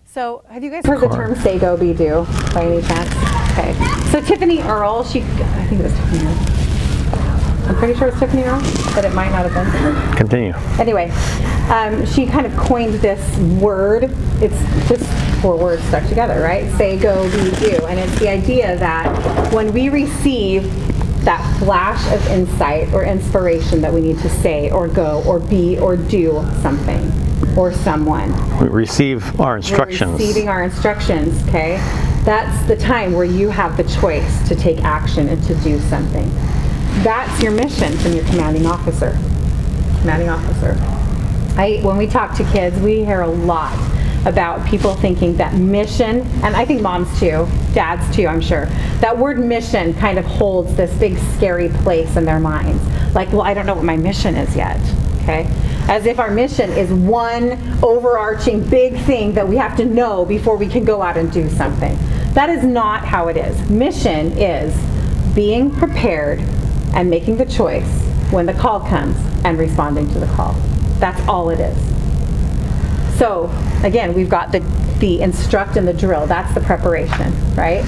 [SPEAKER 2] So, have you guys heard the term say, go, be, do by any chance? Okay. So, Tiffany Earle, I think it was Tiffany Earle. I'm pretty sure it's Tiffany Earle, but it might not have been.
[SPEAKER 1] Continue.
[SPEAKER 2] Anyway, she kind of coined this word. It's just 4 words stuck together, right? Say, go, be, do. And it's the idea that when we receive that flash of insight or inspiration that we need to say or go or be or do something or someone.
[SPEAKER 1] We receive our instructions.
[SPEAKER 2] We're receiving our instructions, okay? That's the time where you have the choice to take action and to do something. That's your mission from your commanding officer. Commanding officer. When we talk to kids, we hear a lot about people thinking that mission, and I think moms too, dads too, I'm sure, that word mission kind of holds this big scary place in their minds. Like, well, I don't know what my mission is yet, okay? As if our mission is one overarching big thing that we have to know before we can go out and do something. That is not how it is. Mission is being prepared and making the choice when the call comes and responding to the call. That's all it is. So, again, we've got the instruct and the drill. That's the preparation, right?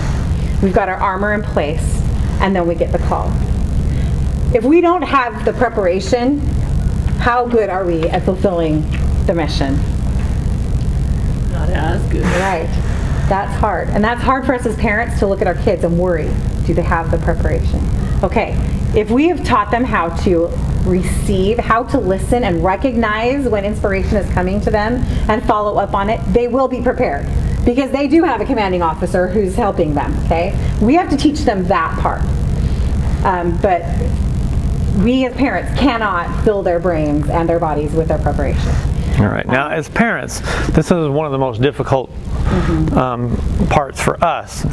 [SPEAKER 2] We've got our armor in place, and then we get the call. If we don't have the preparation, how good are we at fulfilling the mission?
[SPEAKER 5] Not as good.
[SPEAKER 2] Right. That's hard. And that's hard for us as parents to look at our kids and worry. Do they have the preparation? Okay. If we have taught them how to receive, how to listen and recognize when inspiration is coming to them and follow up on it, they will be prepared because they do have a commanding officer who's helping them, okay? We have to teach them that part. But we as parents cannot fill their brains and their bodies with their preparation.
[SPEAKER 1] All right. Now, as parents, this is one of the most difficult parts for us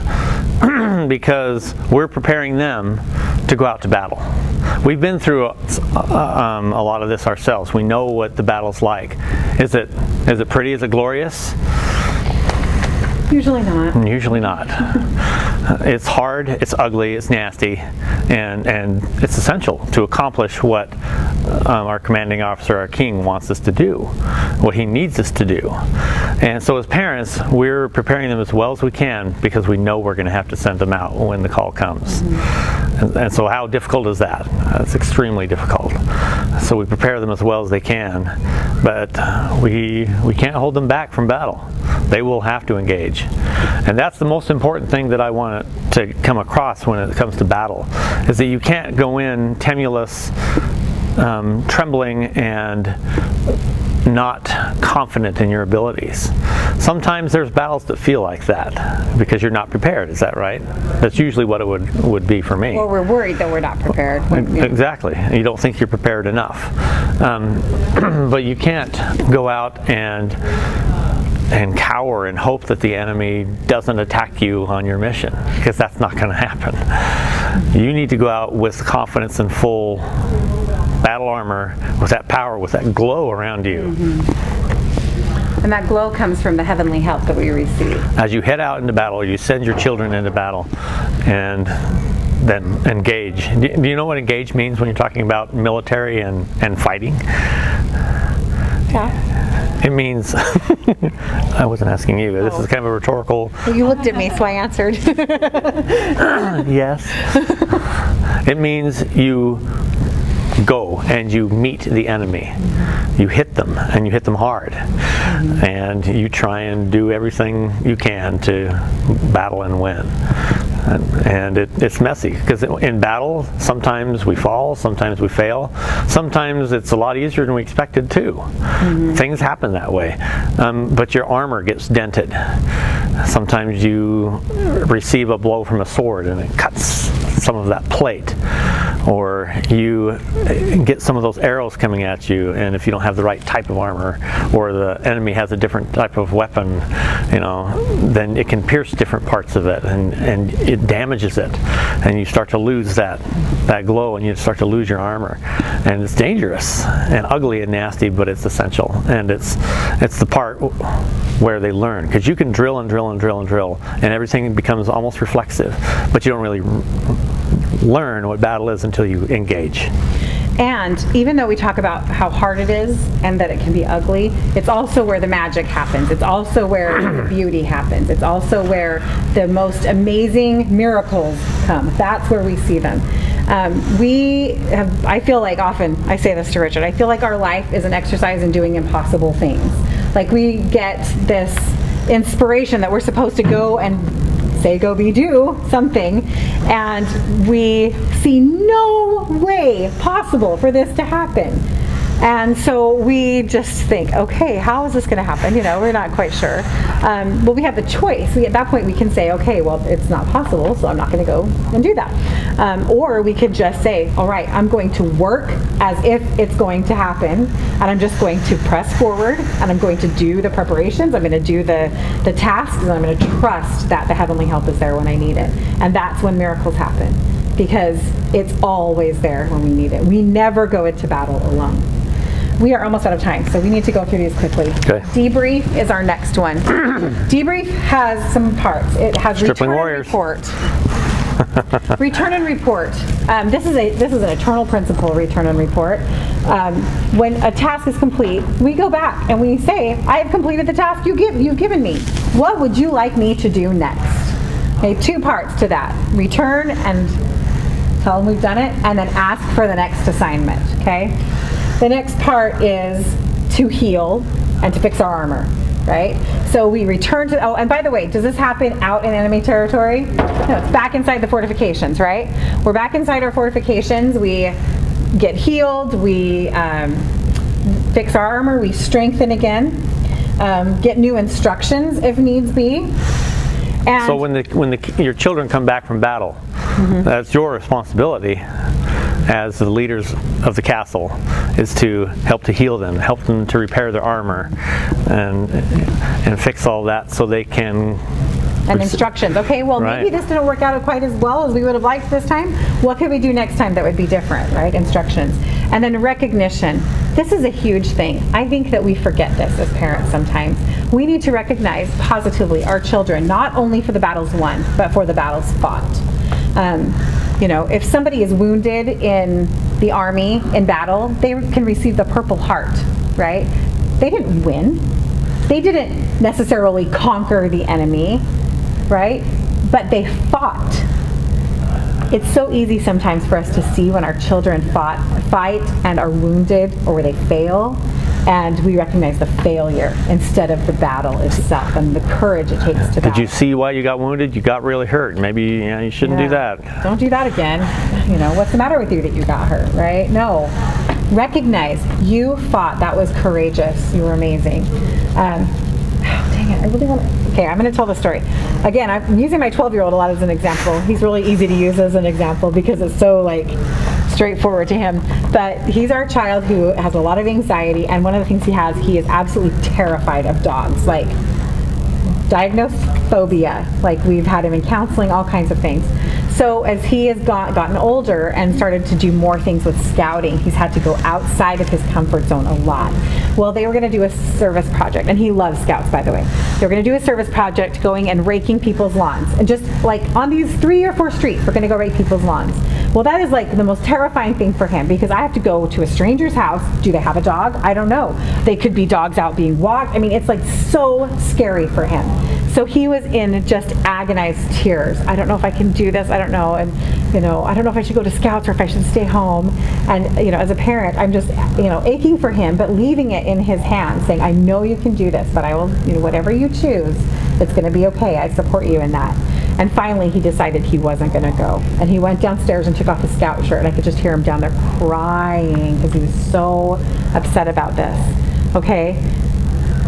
[SPEAKER 1] because we're preparing them to go out to battle. We've been through a lot of this ourselves. We know what the battle's like. Is it pretty? Is it glorious?
[SPEAKER 2] Usually not.
[SPEAKER 1] Usually not. It's hard, it's ugly, it's nasty, and it's essential to accomplish what our commanding officer, our king, wants us to do, what he needs us to do. And so as parents, we're preparing them as well as we can because we know we're going to have to send them out when the call comes. And so how difficult is that? It's extremely difficult. So we prepare them as well as they can, but we can't hold them back from battle. They will have to engage. And that's the most important thing that I want to come across when it comes to battle, is that you can't go in tremulous, trembling, and not confident in your abilities. Sometimes there's battles that feel like that because you're not prepared. Is that right? That's usually what it would be for me.
[SPEAKER 2] Or we're worried that we're not prepared.
[SPEAKER 1] Exactly. You don't think you're prepared enough. But you can't go out and cower and hope that the enemy doesn't attack you on your mission, because that's not going to happen. You need to go out with confidence and full battle armor, with that power, with that glow around you.
[SPEAKER 2] And that glow comes from the heavenly help that we receive.
[SPEAKER 1] As you head out into battle, you send your children into battle, and then engage. Do you know what engage means when you're talking about military and fighting?
[SPEAKER 2] Yeah.
[SPEAKER 1] It means, I wasn't asking you, this is kind of a rhetorical.
[SPEAKER 2] Well, you looked at me, so I answered.
[SPEAKER 1] Yes. It means you go and you meet the enemy. You hit them, and you hit them hard. And you try and do everything you can to battle and win. And it's messy, because in battle, sometimes we fall, sometimes we fail. Sometimes it's a lot easier than we expected too. Things happen that way. But your armor gets dented. Sometimes you receive a blow from a sword and it cuts some of that plate. Or you get some of those arrows coming at you, and if you don't have the right type of armor, or the enemy has a different type of weapon, then it can pierce different parts of it, and it damages it, and you start to lose that glow, and you start to lose your armor, and it's dangerous and ugly and nasty, but it's essential, and it's the part where they learn, because you can drill and drill and drill and drill, and everything becomes almost reflexive, but you don't really learn what battle is until you engage.
[SPEAKER 2] And even though we talk about how hard it is and that it can be ugly, it's also where the magic happens. It's also where the beauty happens. It's also where the most amazing miracles come. That's where we see them. I feel like often, I say this to Richard, I feel like our life is an exercise in doing impossible things. Like we get this inspiration that we're supposed to go and say, go be do something, and we see no way possible for this to happen. And so we just think, okay, how is this going to happen? We're not quite sure. Well, we have the choice. At that point, we can say, okay, well, it's not possible, so I'm not going to go and do that. Or we could just say, all right, I'm going to work as if it's going to happen, and I'm just going to press forward, and I'm going to do the preparations, I'm going to do the tasks, and I'm going to trust that the heavenly help is there when I need it. And that's when miracles happen, because it's always there when we need it. We never go into battle alone. We are almost out of time, so we need to go through these quickly.
[SPEAKER 1] Okay.
[SPEAKER 2] Debrief is our next one. Debrief has some parts. It has
[SPEAKER 1] Stripling
[SPEAKER 2] return
[SPEAKER 1] warriors.
[SPEAKER 2] and report. Return and report. This is an eternal principle, return and report. When a task is complete, we go back and we say, I have completed the task you've given me. What would you like me to do next? Okay, 2 parts to that. Return and tell them we've done it, and then ask for the next assignment, okay? The next part is to heal and to fix our armor, right? So we return to, and by the way, does this happen out in enemy territory? No, it's back inside the fortifications, right? We're back inside our fortifications, we get healed, we fix our armor, we strengthen again, get new instructions if needs be. And
[SPEAKER 1] So when your children come back from battle, that's your responsibility as the leaders of the castle, is to help to heal them, help them to repair their armor, and fix all that so they can.
[SPEAKER 2] And instructions. Okay, well,
[SPEAKER 1] Right.
[SPEAKER 2] maybe this didn't work out quite as well as we would have liked this time. What could we do next time that would be different, right? Instructions. And then recognition. This is a huge thing. I think that we forget this as parents sometimes. We need to recognize positively our children, not only for the battles won, but for the battles fought. If somebody is wounded in the army in battle, they can receive the Purple Heart, right? They didn't win. They didn't necessarily conquer the enemy, right? But they fought. It's so easy sometimes for us to see when our children fight and are wounded, or where they fail, and we recognize the failure instead of the battle itself and the courage it takes to battle.
[SPEAKER 1] Did you see why you got wounded? You got really hurt. Maybe you shouldn't do that.
[SPEAKER 2] Don't do that again. What's the matter with you that you got hurt, right? No. Recognize you fought. That was courageous. You were amazing. Dang it, I really want to. Okay, I'm going to tell the story. Again, I'm using my 12-year-old a lot as an example. He's really easy to use as an example because it's so straightforward to him. But he's our child who has a lot of anxiety, and one of the things he is absolutely terrified of dogs. Diagnosed phobia. We've had him in counseling, all kinds of things. So as he has gotten older and started to do more things with scouting, he's had to go outside of his comfort zone a lot. Well, they were going to do a service project, and he loves scouts, by the way. They were going to do a service project going and raking people's lawns. And just like on these 3 or 4 streets, we're going to go rake people's lawns. Well, that is like the most terrifying thing for him, because I have to go to a stranger's house. Do they have a dog? I don't know. They could be dogs out being walked. I mean, it's like so scary for him. So he was in just agonized tears. I don't know if I can do this. I don't know. And, I don't know if I should go to scouts or if I should stay home. And, as a parent, I'm just, aching for him, but leaving it in his hands, saying, I know you can do this, but I will, whatever you choose, it's going to be okay. I support you in that. And finally, he decided he wasn't going to go. And he went downstairs and took off his scout shirt, and I could just hear him down there crying because he was so upset about this. Okay?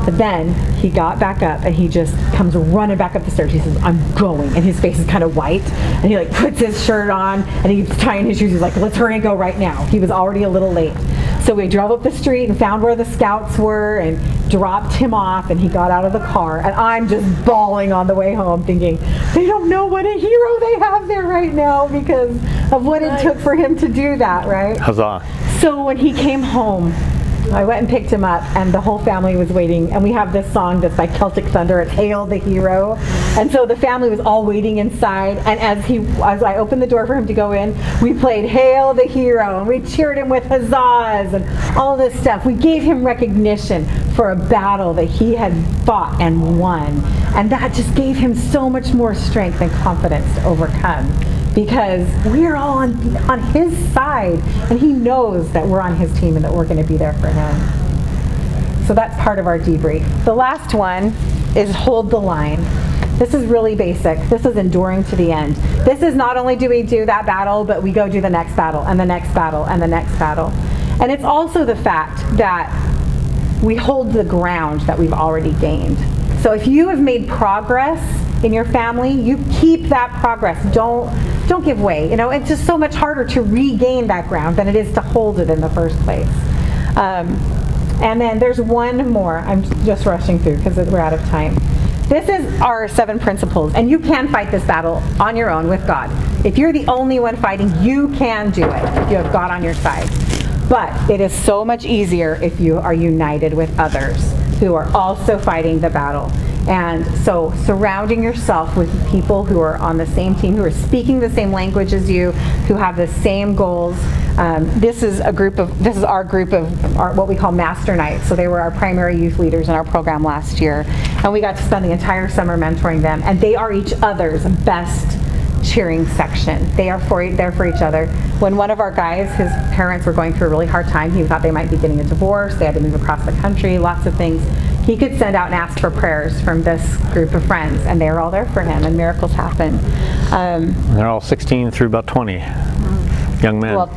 [SPEAKER 2] But then he got back up and he just comes running back up the stairs. He says, I'm going. And his face is kind of white. And he puts his shirt on and he's tying his shoes. He's like, let's hurry and go right now. He was already a little late. So we drove up the street and found where the scouts were and dropped him off, and he got out of the car. And I'm just bawling on the way home thinking, they don't know what a hero they have there right now because of what it took for him to do that, right?
[SPEAKER 1] Huzzah.
[SPEAKER 2] So when he came home, I went and picked him up, and the whole family was waiting. And we have this song that's by Celtic Thunder. It's Hail the Hero. And so the family was all waiting inside. And as I opened the door for him to go in, we played Hail the Hero, and we cheered him with huzzahs and all this stuff. We gave him recognition for a battle that he had fought and won. And that just gave him so much more strength and confidence to overcome, because we're all on his side, and he knows that we're on his team and that we're going to be there for him. So that's part of our debrief. The last one is hold the line. This is really basic. This is enduring to the end. This is not only do we do that battle, but we go do the next battle and the next battle and the next battle. And it's also the fact that we hold the ground that we've already gained. So if you have made progress in your family, you keep that progress. Don't give way. It's just so much harder to regain that ground than it is to hold it in the first place. And then there's one more. I'm just rushing through because we're out of time. This is our 7 principles, and you can fight this battle on your own with God. If you're the only one fighting, you can do it if you have God on your side. But it is so much easier if you are united with others who are also fighting the battle. And so surrounding yourself with people who are on the same team, who are speaking the same language as you, who have the same goals. This is our group of what we call Master Nights. So they were our primary youth leaders in our program last year. And we got to spend the entire summer mentoring them. And they are each other's best cheering section. They're for each other. When one of our guys, his parents were going through a really hard time, he thought they might be getting a divorce, they had to move across the country, lots of things. He could send out and ask for prayers from this group of friends, and they were all there for him, and miracles happened.
[SPEAKER 1] They're all 16 through about 20 young men.
[SPEAKER 2] Well,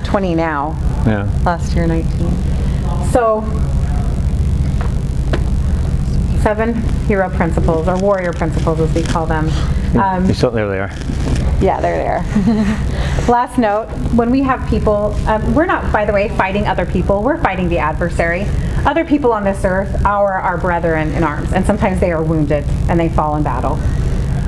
[SPEAKER 2] 20 now.
[SPEAKER 1] Yeah.
[SPEAKER 2] Last year, 19. So, 7 hero principles, or warrior principles as we call them.
[SPEAKER 1] There they are.
[SPEAKER 2] Yeah, they're there. Last note, when we have people, we're not, by the way, fighting other people, we're fighting the adversary. Other people on this earth are our brethren in arms, and sometimes they are wounded and they fall in battle.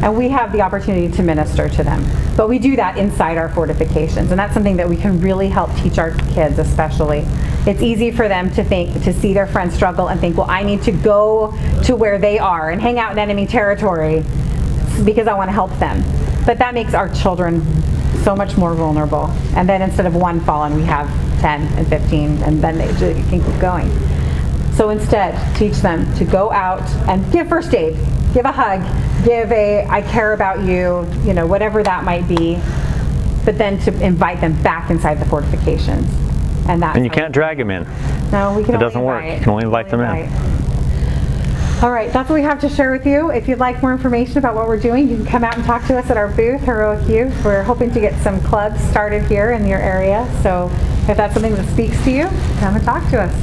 [SPEAKER 2] And we have the opportunity to minister to them. But we do that inside our fortifications, and that's something that we can really help teach our kids especially. It's easy for them to see their friends struggle and think, well, I need to go to where they are and hang out in enemy territory because I want to help them. But that makes our children so much more vulnerable. And then instead of one fallen, we have 10 and 15, and then they can keep going. So instead, teach them to go out and give first aid, give a hug, give a I care about you, whatever that might be, but then to invite them back inside the fortifications. And you
[SPEAKER 1] can't drag them in.
[SPEAKER 2] No, we can.
[SPEAKER 1] It doesn't work. You can only invite them in.
[SPEAKER 2] All right, that's what we have to share with you. If you'd like more information about what we're doing, you can come out and talk to us at our booth, Heroic Youth. We're hoping to get some clubs started here in your area. So if that's something that speaks to you, come and talk to us.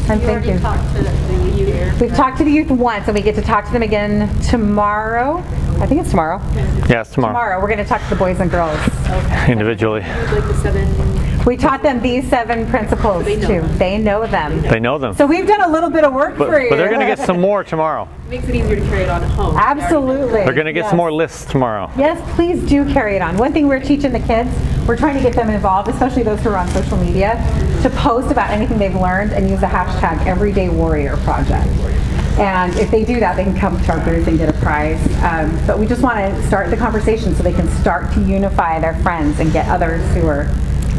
[SPEAKER 2] And thank you.
[SPEAKER 4] Talked to the youth.
[SPEAKER 2] We've talked to the youth once, and we get to talk to them again tomorrow. I think it's tomorrow.
[SPEAKER 1] Yeah, it's tomorrow.
[SPEAKER 2] Tomorrow, we're going to talk to the boys and girls.
[SPEAKER 4] Okay.
[SPEAKER 1] Individually.
[SPEAKER 4] Like the 7
[SPEAKER 2] We taught them these 7 principles too. They know them.
[SPEAKER 1] They know them.
[SPEAKER 2] So we've done a little bit of work for you.
[SPEAKER 1] But they're going to get some more tomorrow.
[SPEAKER 4] Makes it easier to carry it on at home.
[SPEAKER 2] Absolutely.
[SPEAKER 1] They're going to get some more lists tomorrow.
[SPEAKER 2] Yes, please do carry it on. One thing we're teaching the kids, we're trying to get them involved, especially those who are on social media, to post about anything they've learned and use the hashtag Everyday Warrior Project. And if they do that, they can come to our booth and get a prize. But we just want to start the conversation so they can start to unify their friends and get others who are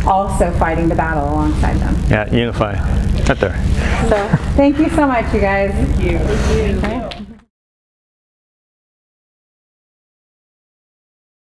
[SPEAKER 2] also fighting the battle alongside them.
[SPEAKER 1] Yeah, unify. Right there.
[SPEAKER 2] So thank you so much, you guys.
[SPEAKER 4] Thank you.
[SPEAKER 2] Okay.